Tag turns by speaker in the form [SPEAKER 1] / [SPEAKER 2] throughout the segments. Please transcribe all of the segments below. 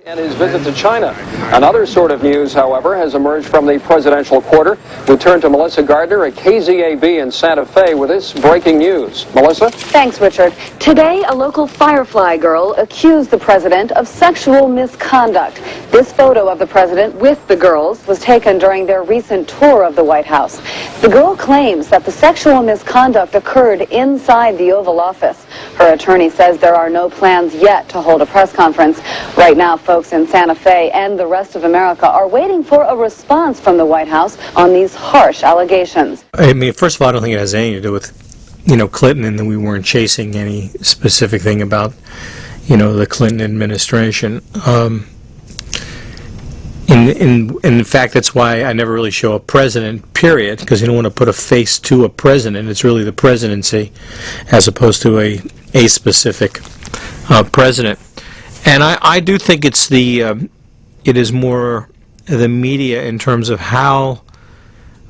[SPEAKER 1] And his visit to China. Another sort of news, however, has emerged from the presidential quarter. We turn to Melissa Gardner at KZAB in Santa Fe with this breaking news. Melissa?
[SPEAKER 2] Thanks, Richard. Today, a local Firefly girl accused the president of sexual misconduct. This photo of the president with the girls was taken during their recent tour of the White House. The girl claims that the sexual misconduct occurred inside the Oval Office. Her attorney says there are no plans yet to hold a press conference. Right now, folks in Santa Fe and the rest of America are waiting for a response from the White House on these harsh allegations.
[SPEAKER 3] I mean, first of all, I don't think it has anything to do with, Clinton, and that we weren't chasing any specific thing about, the Clinton administration. In fact, that's why I never really show a president, period, because you don't want to put a face to a president. It's really the presidency as opposed to a specific president. And I do think it is more the media in terms of how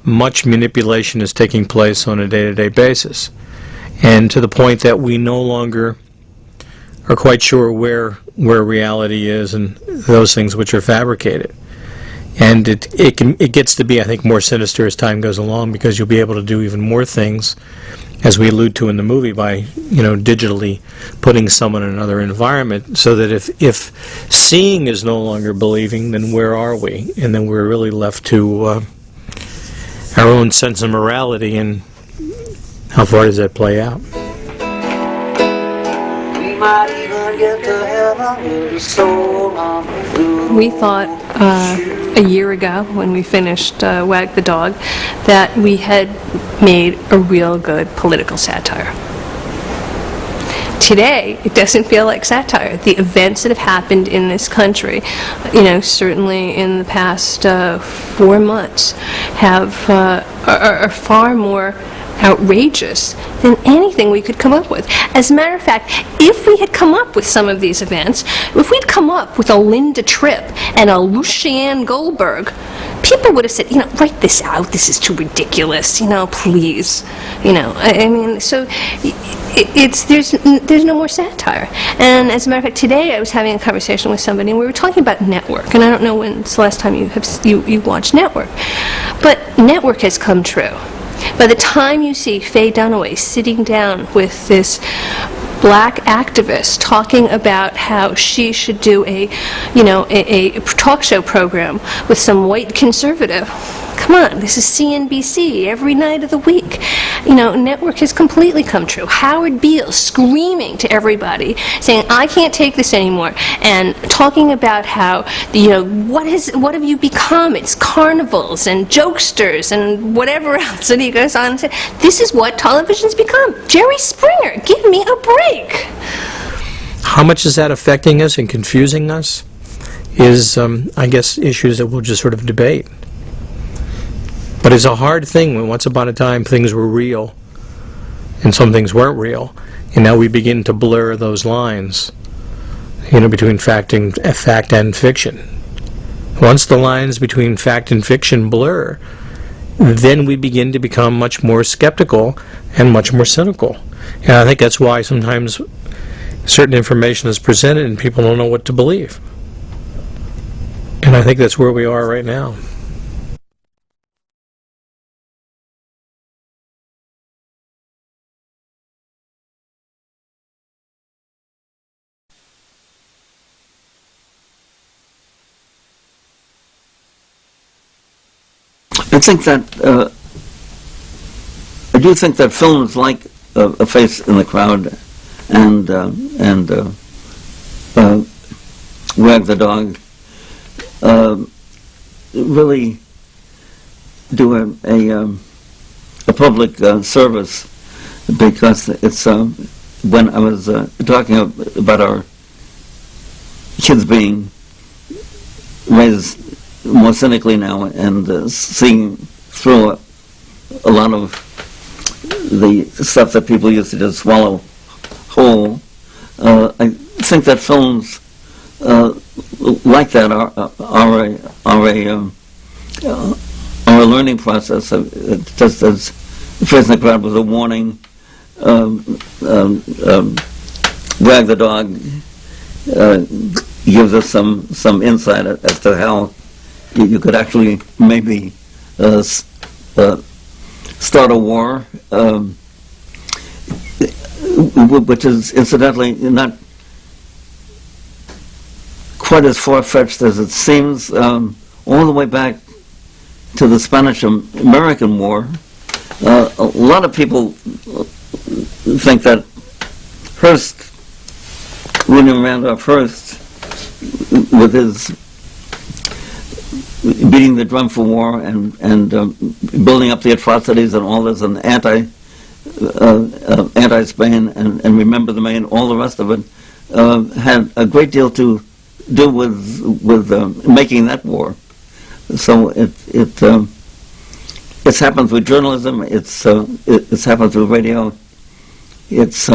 [SPEAKER 3] much manipulation is taking place on a day-to-day basis, and to the point that we no longer are quite sure where reality is and those things which are fabricated. And it gets to be, I think, more sinister as time goes along, because you'll be able to do even more things, as we allude to in the movie, by digitally putting someone in another environment, so that if seeing is no longer believing, then where are we? And then we're really left to our own sense of morality, and how far does that play out?
[SPEAKER 4] We thought a year ago, when we finished Wag the Dog, that we had made a real good political satire. Today, it doesn't feel like satire. The events that have happened in this country, certainly in the past 4 months, are far more outrageous than anything we could come up with. As a matter of fact, if we had come up with some of these events, if we'd come up with a Linda Tripp and a Lucianne Goldberg, people would have said, write this out, this is too ridiculous, please. I mean, so there's no more satire. And as a matter of fact, today I was having a conversation with somebody, and we were talking about Network, and I don't know when's the last time you watched Network, but Network has come true. By the time you see Faye Dunaway sitting down with this black activist talking about how she should do a talk show program with some white conservative, come on, this is CNBC every night of the week. Network has completely come true. Howard Beale screaming to everybody, saying, I can't take this anymore, and talking about how, what have you become? It's carnivals and jokesters and whatever else. And he goes on and says, this is what television's become. Jerry Springer, give me a break.
[SPEAKER 3] How much is that affecting us and confusing us is, I guess, issues that we'll just sort of debate. But it's a hard thing when once upon a time things were real and some things weren't real, and now we begin to blur those lines, between fact and fiction. Once the lines between fact and fiction blur, then we begin to become much more skeptical and much more cynical. And I think that's why sometimes certain information is presented and people don't know what to believe. And I think that's where we are right now.
[SPEAKER 5] I do think that films like A Face in the Crowd and Wag the Dog really do a public service, because it's when I was talking about our kids being raised more cynically now, and seeing through a lot of the stuff that people used to just swallow whole. I think that films like that are a learning process. Just as Face in the Crowd was a warning, Wag the Dog gives us some insight as to how you could actually maybe start a war, which is incidentally not quite as far-fetched as it seems. All the way back to the Spanish-American War, a lot of people think that William Randolph Hearst, with his beating the drum for war and building up the atrocities and all this, and anti-Spain and Remember the Maine, all the rest of it, had a great deal to do with making that war. So it's happened through journalism. It's happened through radio. It's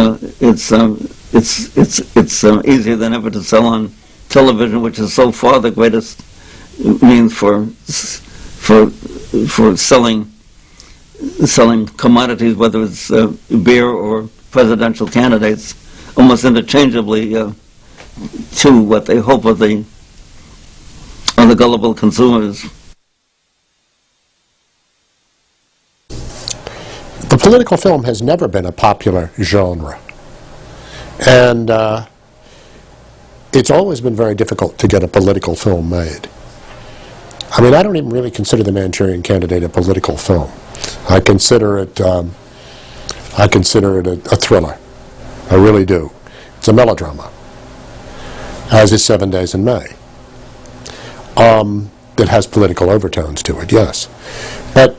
[SPEAKER 5] easier than ever to sell on television, which is so far the greatest means for selling commodities, whether it's beer or presidential candidates, almost interchangeably to what they hope of the gullible consumers.
[SPEAKER 6] The political film has never been a popular genre, and it's always been very difficult to get a political film made. I mean, I don't even really consider The Manchurian Candidate a political film. I consider it a thriller. I really do. It's a melodrama, as is 7 Days in May. That has political overtones to it, yes. But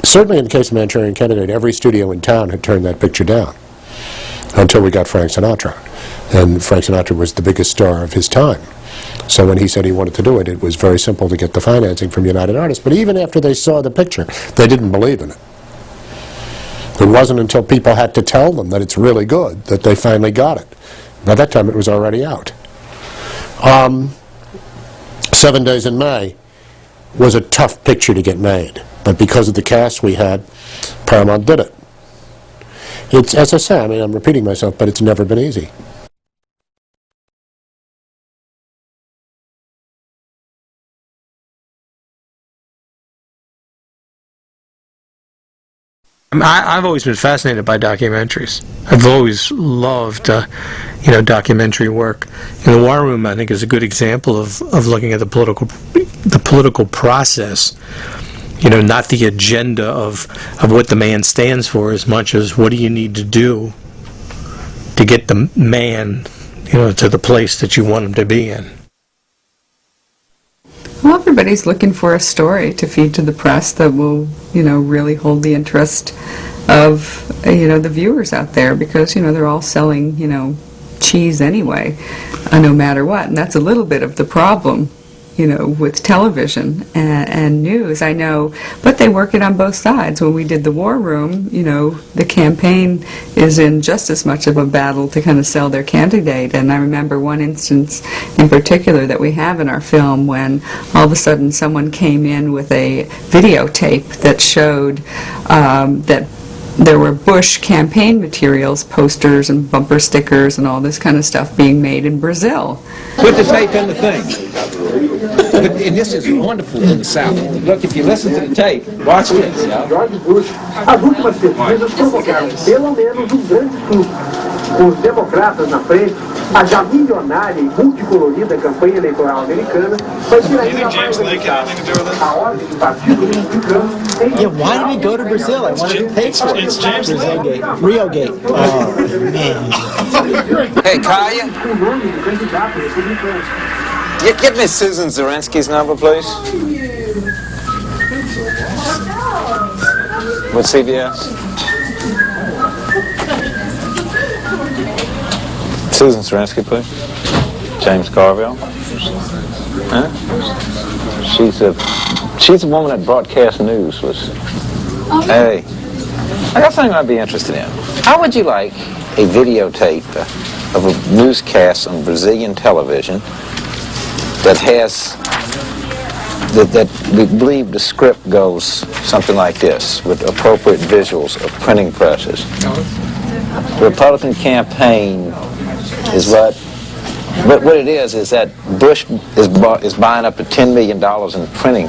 [SPEAKER 6] certainly in the case of Manchurian Candidate, every studio in town had turned that picture down until we got Frank Sinatra. And Frank Sinatra was the biggest star of his time. So when he said he wanted to do it, it was very simple to get the financing from United Artists. But even after they saw the picture, they didn't believe in it. It wasn't until people had to tell them that it's really good that they finally got it. By that time, it was already out. 7 Days in May was a tough picture to get made. But because of the cast we had, Paramount did it. It's, as I say, I mean, I'm repeating myself, but it's never been easy.
[SPEAKER 3] I've always been fascinated by documentaries. I've always loved, documentary work. And The War Room, I think, is a good example of looking at the political process. Not the agenda of what the man stands for as much as what do you need to do to get the man, to the place that you want him to be in.
[SPEAKER 7] Well, everybody's looking for a story to feed to the press that will, really hold the interest of, the viewers out there, because, they're all selling, cheese anyway, no matter what. And that's a little bit of the problem, with television and news, I know, but they work it on both sides. When we did The War Room, the campaign is in just as much of a battle to kind of sell their candidate. And I remember one instance in particular that we have in our film when all of a sudden someone came in with a videotape that showed that there were Bush campaign materials, posters and bumper stickers and all this kind of stuff being made in Brazil.
[SPEAKER 8] Put the tape in the thing. And this is wonderful in the South. Look, if you listen to the tape, watch this.
[SPEAKER 9] George Bush, as últimas pesquisas provocaram pelo menos grande susto. Com os democratas na frente, a já milionária e multicolorida campanha eleitoral americana vai ser ainda mais eficaz. A ordem do Partido Republicano tem...
[SPEAKER 10] Yeah, why did he go to Brazil? I wanted to pay for it.
[SPEAKER 8] It's James
[SPEAKER 10] Brazilgate. Riogate. Oh, man.
[SPEAKER 11] Hey, Kaya. Get me Susan Zerensky's number, please. With CBS? Susan Zerensky, please. James Carville. Huh? She's a woman that broadcast news. Hey, I got something I'd be interested in. How would you like a videotape of a newscast on Brazilian television that we believe the script goes something like this, with appropriate visuals of printing presses? The Republican campaign is what? But what it is that Bush is buying up to $10 million in printing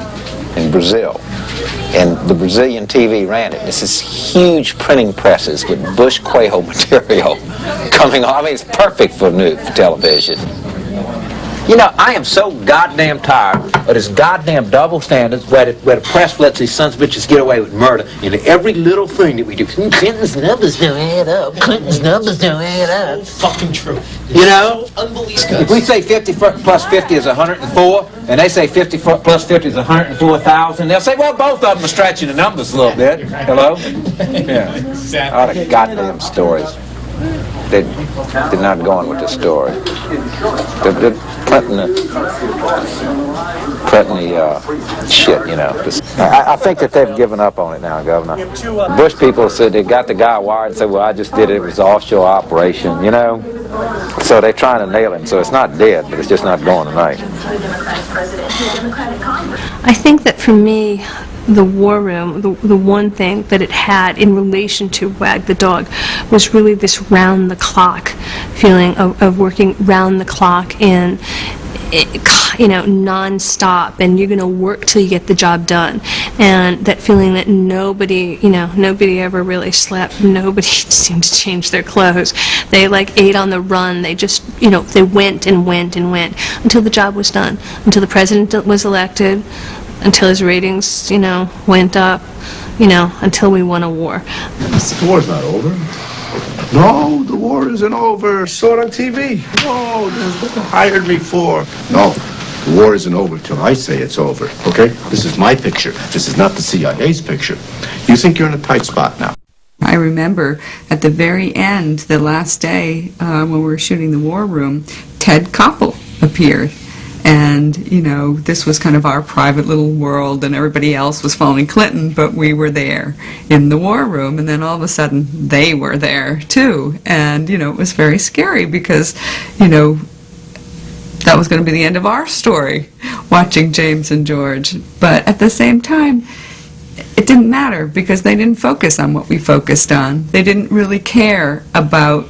[SPEAKER 11] in Brazil. And the Brazilian TV ran it. It's this huge printing presses with Bush Quayle material coming on. I mean, it's perfect for television.
[SPEAKER 8] You know, I am so goddamn tired of this goddamn double standards where the press lets these sons of bitches get away with murder in every little thing that we do. Clinton's numbers don't add up. Clinton's numbers don't add up.
[SPEAKER 10] Fucking true.
[SPEAKER 8] You know?
[SPEAKER 10] Unbelievable.
[SPEAKER 8] If we say 50 plus 50 is 104, and they say 50 plus 50 is 104,000, they'll say, well, both of them are stretching the numbers a little bit. Hello? Yeah.
[SPEAKER 10] Exactly.
[SPEAKER 11] All the goddamn stories. They're not going with the story. They're printing the shit, you know. I think that they've given up on it now, Governor. Bush people said they got the guy wired and said, well, I just did it. It was an offshore operation, you know. So they're trying to nail him. So it's not dead, but it's just not going tonight.
[SPEAKER 4] I think that for me, the War Room, the one thing that it had in relation to Wag the Dog was really this round-the-clock feeling of working round-the-clock in, you know, non-stop, and you're going to work till you get the job done. And that feeling that nobody ever really slept, nobody seemed to change their clothes. They like ate on the run. They just, you know, they went and went and went until the job was done, until the president was elected, until his ratings, you know, went up, you know, until we won a war.
[SPEAKER 12] The war's not over. No, the war isn't over. Saw it on TV. No, that's what they hired me for. No, the war isn't over till I say it's over, okay? This is my picture. This is not the CIA's picture. You think you're in a tight spot now.
[SPEAKER 7] I remember at the very end, the last day, when we were shooting the War Room, Ted Koppel appeared. And, you know, this was kind of our private little world, and everybody else was following Clinton, but we were there in the War Room, and then all of a sudden they were there too. And, you know, it was very scary because, you know, that was going to be the end of our story, watching James and George. But at the same time, it didn't matter because they didn't focus on what we focused on. They didn't really care about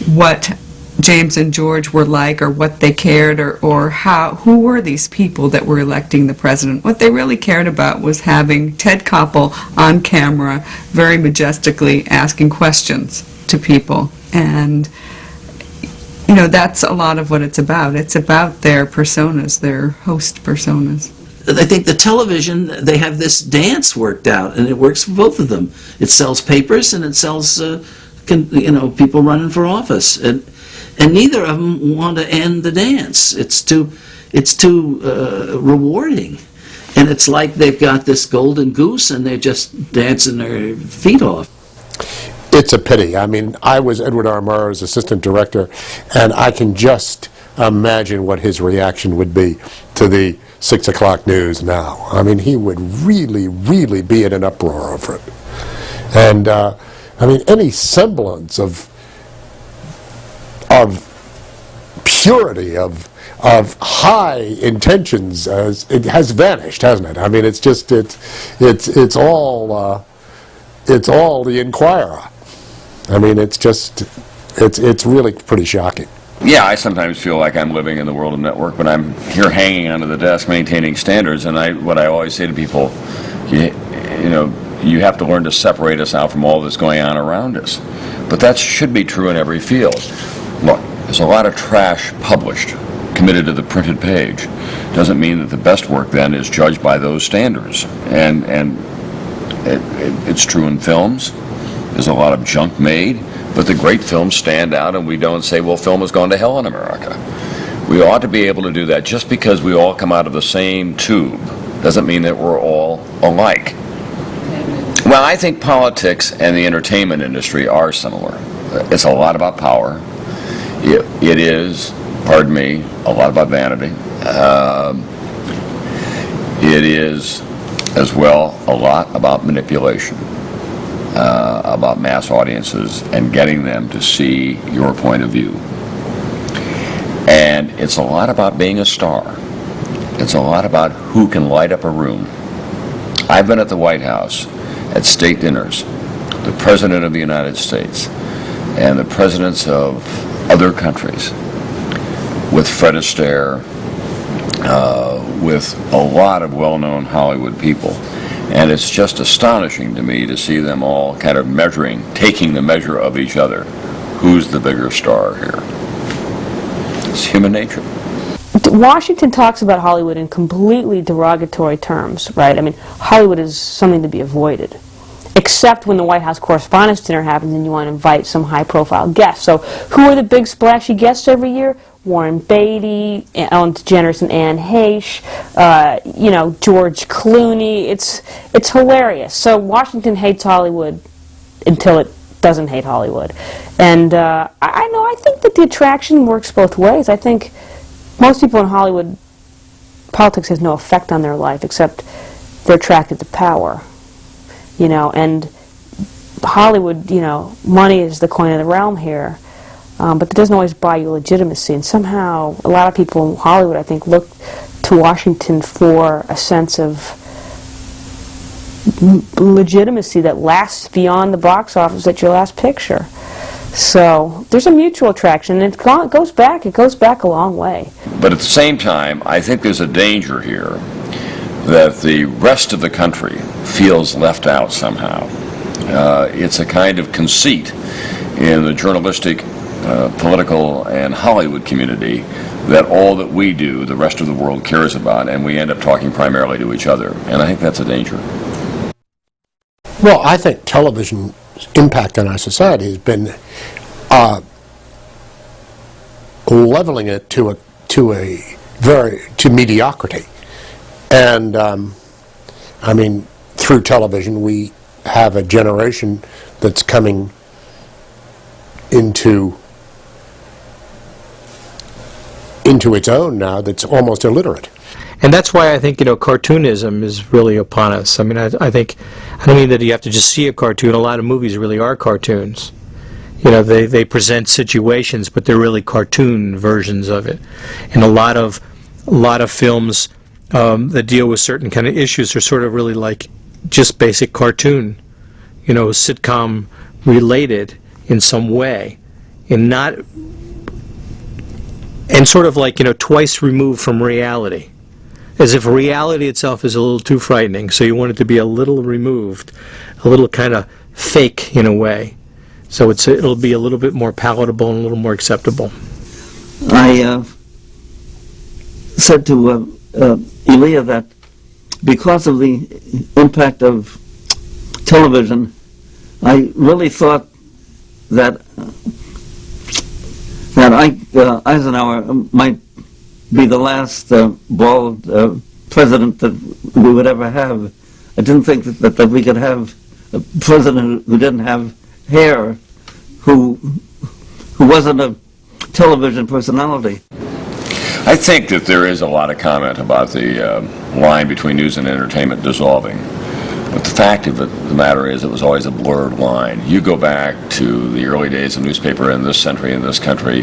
[SPEAKER 7] what James and George were like, or what they cared, or who were these people that were electing the president. What they really cared about was having Ted Koppel on camera very majestically asking questions to people. And, you know, that's a lot of what it's about. It's about their personas, their host personas.
[SPEAKER 13] I think the television, they have this dance worked out, and it works for both of them. It sells papers, and it sells, you know, people running for office. And neither of them want to end the dance. It's too rewarding. And it's like they've got this golden goose and they're just dancing their feet off.
[SPEAKER 6] It's a pity. I mean, I was Edward R. Murrow's assistant director, and I can just imagine what his reaction would be to the 6 o'clock news now. I mean, he would really, really be in an uproar over it. And, I mean, any semblance of purity, of high intentions, it has vanished, hasn't it? I mean, it's just it's all the Inquirer. I mean, it's really pretty shocking.
[SPEAKER 14] Yeah, I sometimes feel like I'm living in the world of network, but I'm here hanging onto the desk, maintaining standards. And what I always say to people, you know, you have to learn to separate us out from all that's going on around us. But that should be true in every field. Look, there's a lot of trash published, committed to the printed page. Doesn't mean that the best work then is judged by those standards. And it's true in films. There's a lot of junk made, but the great films stand out, and we don't say, well, film has gone to hell in America. We ought to be able to do that. Just because we all come out of the same tube doesn't mean that we're all alike. Well, I think politics and the entertainment industry are similar. It's a lot about power. It is, pardon me, a lot about vanity. It is, as well, a lot about manipulation, about mass audiences and getting them to see your point of view. And it's a lot about being a star. It's a lot about who can light up a room. I've been at the White House at state dinners, the President of the United States and the presidents of other countries. with Fred Astaire, with a lot of well-known Hollywood people. And it's just astonishing to me to see them all kind of taking the measure of each other. Who's the bigger star here? It's human nature.
[SPEAKER 15] Washington talks about Hollywood in completely derogatory terms, right? I mean, Hollywood is something to be avoided, except when the White House Correspondents' Dinner happens and you want to invite some high-profile guests. So who are the big splashy guests every year? Warren Beatty, Ellen DeGeneres and Anne Heche, George Clooney. It's hilarious. So Washington hates Hollywood until it doesn't hate Hollywood. And I think that the attraction works both ways. I think most people in Hollywood, politics has no effect on their life except they're attracted to power. And Hollywood, money is the coin of the realm here. But it doesn't always buy you legitimacy. And somehow, a lot of people in Hollywood, I think, look to Washington for a sense of legitimacy that lasts beyond the box office at your last picture. So there's a mutual attraction, and it goes back a long way.
[SPEAKER 14] But at the same time, I think there's a danger here that the rest of the country feels left out somehow. It's a kind of conceit in the journalistic, political, and Hollywood community that all that we do, the rest of the world cares about, and we end up talking primarily to each other. And I think that's a danger.
[SPEAKER 6] Well, I think television's impact on our society has been leveling it to mediocrity. And I mean, through television, we have a generation that's coming into its own now that's almost illiterate.
[SPEAKER 3] And that's why I think, cartoonism is really upon us. I mean, I don't mean that you have to just see a cartoon. A lot of movies really are cartoons. They present situations, but they're really cartoon versions of it. And a lot of films that deal with certain kind of issues are sort of really like just basic cartoon, sitcom related in some way, and sort of like, twice removed from reality. As if reality itself is a little too frightening, so you want it to be a little removed, a little kind of fake in a way. So it'll be a little bit more palatable and a little more acceptable.
[SPEAKER 5] I said to Elia that because of the impact of television, I really thought that Eisenhower might be the last bald president that we would ever have. I didn't think that we could have a president who didn't have hair, who wasn't a television personality.
[SPEAKER 14] I think that there is a lot of comment about the line between news and entertainment dissolving. But the fact of the matter is it was always a blurred line. You go back to the early days of newspaper in this century, in this country,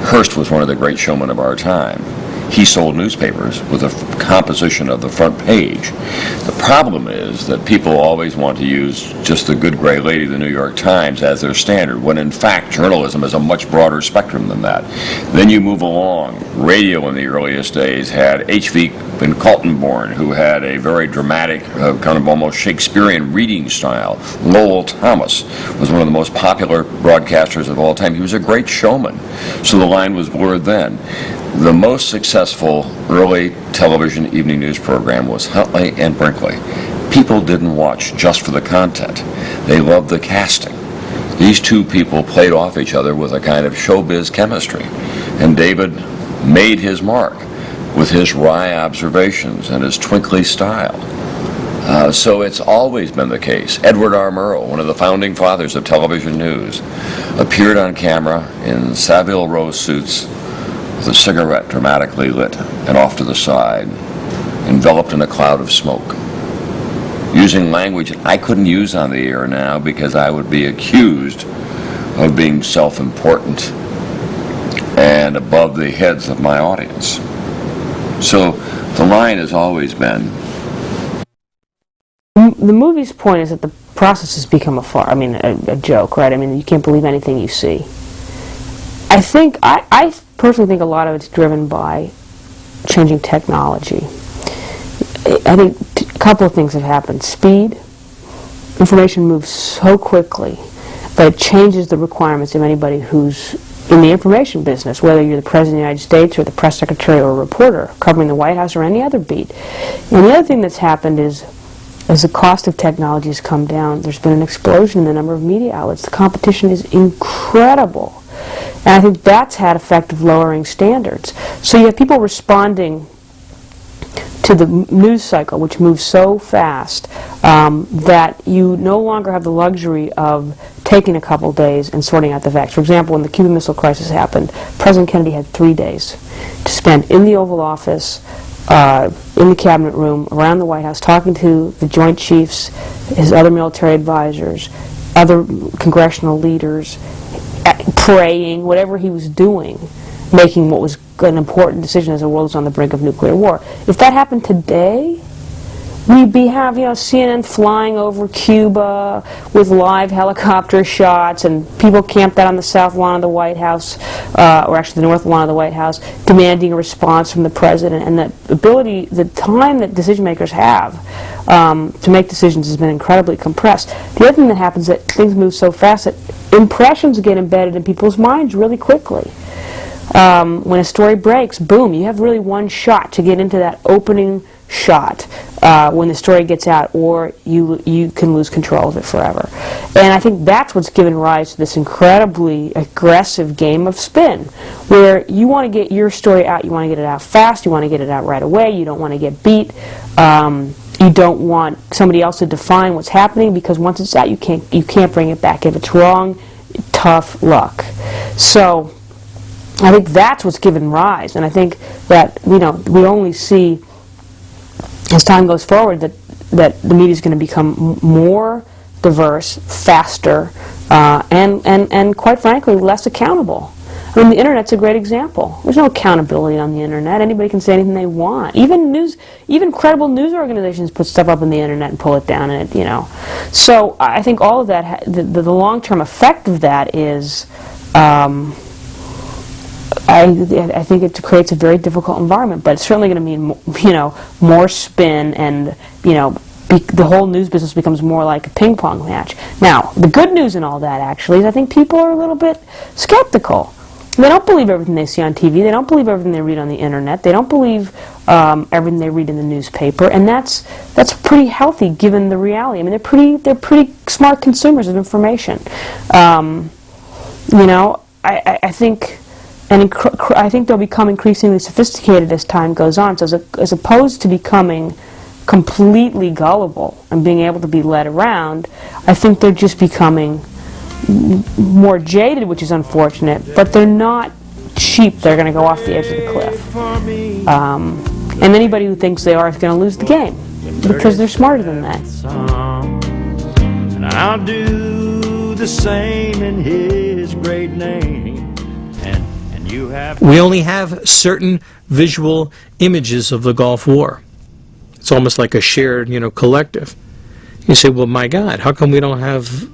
[SPEAKER 14] Hearst was one of the great showmen of our time. He sold newspapers with a composition of the front page. The problem is that people always want to use just the good gray lady of the New York Times as their standard, when in fact journalism is a much broader spectrum than that. Then you move along. Radio in the earliest days had H.V. Van Kaltenborn, who had a very dramatic, kind of almost Shakespearean reading style. Lowell Thomas was one of the most popular broadcasters of all time. He was a great showman. So the line was blurred then. The most successful early television evening news program was Huntley and Brinkley. People didn't watch just for the content. They loved the casting. These two people played off each other with a kind of showbiz chemistry. And David made his mark with his wry observations and his twinkly style. So it's always been the case. Edward R. Murrow, one of the founding fathers of television news, appeared on camera in Savile Row suits with a cigarette dramatically lit and off to the side, enveloped in a cloud of smoke, using language I couldn't use on the air now because I would be accused of being self-important and above the heads of my audience. So the line has always been...
[SPEAKER 15] The movie's point is that the process has become a joke, right? I mean, you can't believe anything you see. I think, I personally think a lot of it's driven by changing technology. I think a couple of things have happened. Speed. Information moves so quickly that it changes the requirements of anybody who's in the information business, whether you're the President of the United States or the press secretary or a reporter covering the White House or any other beat. And the other thing that's happened is, as the cost of technology has come down, there's been an explosion in the number of media outlets. The competition is incredible. And I think that's had effect of lowering standards. So you have people responding to the news cycle, which moves so fast that you no longer have the luxury of taking a couple days and sorting out the facts. For example, when the Cuban Missile Crisis happened, President Kennedy had 3 days to spend in the Oval Office, in the cabinet room, around the White House, talking to the Joint Chiefs, his other military advisors, other congressional leaders, praying, whatever he was doing, making what was an important decision as the world was on the brink of nuclear war. If that happened today, we'd be having, CNN flying over Cuba with live helicopter shots and people camped out on the south lawn of the White House, or actually the north lawn of the White House, demanding a response from the president. And the time that decision makers have to make decisions has been incredibly compressed. The other thing that happens is that things move so fast that impressions get embedded in people's minds really quickly. When a story breaks, boom, you have really one shot to get into that opening shot when the story gets out, or you can lose control of it forever. And I think that's what's given rise to this incredibly aggressive game of spin, where you want to get your story out, you want to get it out fast, you want to get it out right away, you don't want to get beat, you don't want somebody else to define what's happening, because once it's out, you can't bring it back. If it's wrong, tough luck. So I think that's what's given rise, and I think that we only see as time goes forward that the media is going to become more diverse, faster, and quite frankly less accountable. I mean, the internet's a great example. There's no accountability on the internet. Anybody can say anything they want. Even credible news organizations put stuff up on the internet and pull it down, and So I think all of that, the long-term effect of that is. I think it creates a very difficult environment, but it's certainly going to mean, more spin, and, the whole news business becomes more like a ping pong match. Now, the good news in all that, actually, is I think people are a little bit skeptical. They don't believe everything they see on TV. They don't believe everything they read on the internet. They don't believe everything they read in the newspaper, and that's pretty healthy given the reality. I mean, they're pretty smart consumers of information. I think. And I think they'll become increasingly sophisticated as time goes on. So as opposed to becoming completely gullible and being able to be led around, I think they're just becoming more jaded, which is unfortunate, but they're not sheep. They're going to go off the edge of the cliff. And anybody who thinks they are is going to lose the game, because they're smarter than that.
[SPEAKER 16] And I'll do the same in his great name.
[SPEAKER 3] We only have certain visual images of the Gulf War. It's almost like a shared, collective. You say, well, my God, how come we don't have...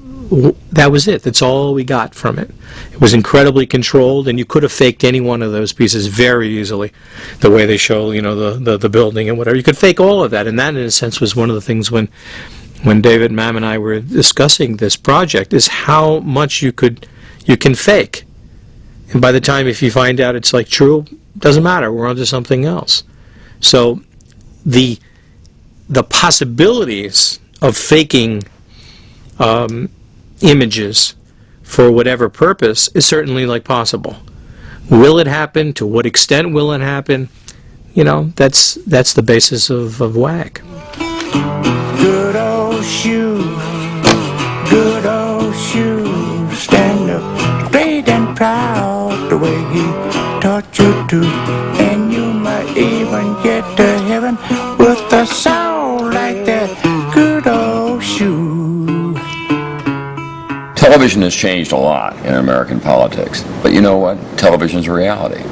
[SPEAKER 3] That was it. That's all we got from it. It was incredibly controlled, and you could have faked any one of those pieces very easily. The way they show, the building and whatever. You could fake all of that, and that, in a sense, was one of the things when David, Mam, and I were discussing this project, is how much you can fake. And by the time, if you find out it's like true, doesn't matter. We're onto something else. So the possibilities of faking images for whatever purpose is certainly possible. Will it happen? To what extent will it happen? That's the basis of WAG.
[SPEAKER 16] Good old shoe, stand up straight and proud the way he taught you to, and you might even get to heaven with a soul like that good old shoe.
[SPEAKER 14] Television has changed a lot in American politics, but you know what? Television's a reality.